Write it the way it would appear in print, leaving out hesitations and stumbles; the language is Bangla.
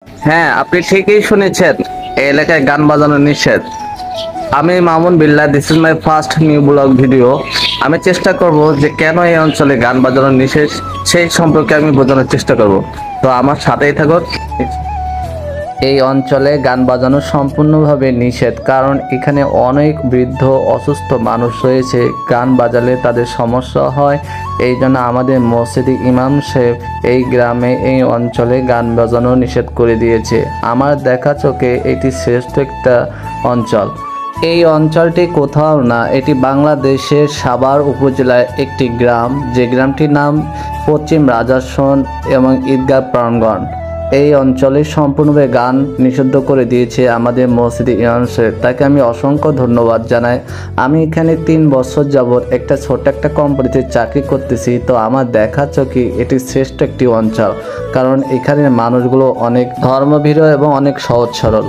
হ্যাঁ, আপনি ঠিকই শুনেছেন। এই এলাকায় গান বাজানো নিষেধ। আমি Mamun Billah, this is my first new blog video. আমি চেষ্টা করব যে কেন এই অঞ্চলে গান বাজানো নিষেধ সেই সম্পর্কে আমি বোঝানোর চেষ্টা করব। তো আমার সাথেই থাকুন। এই অঞ্চলে গান বাজানো সম্পূর্ণভাবে নিষেধ, কারণ এখানে অনেক বৃদ্ধ অসুস্থ মানুষ রয়েছে। গান বাজালে তাদের সমস্যা হয়। এই জন্য আমাদের মসজিদে ইমাম সাহেব এই গ্রামে এই অঞ্চলে গান বাজানো নিষেধ করে দিয়েছে। আমার দেখা চোখে এটি শ্রেষ্ঠ একটা অঞ্চল। এই অঞ্চলটি কোথাও না, এটি বাংলাদেশের সাভার উপজেলার একটি গ্রাম, যে গ্রামটির নাম পশ্চিম রাজাসন এবং ঈদগাহ প্রাঙ্গণ। এই অঞ্চলে সম্পূর্ণভাবে গান নিষিদ্ধ করে দিয়েছে আমাদের মসজিদে ইমাম সাহেব, তাকে আমি অসংখ্য ধন্যবাদ জানাই। আমি এখানে 3 বছর যাবৎ একটা ছোট্ট একটা কোম্পানিতে চাকরি করতেছি। তো আমার দেখা চোখে এটি শ্রেষ্ঠ একটি অঞ্চল, কারণ এখানের মানুষগুলো অনেক ধর্মভীরু এবং অনেক সহজ সরল।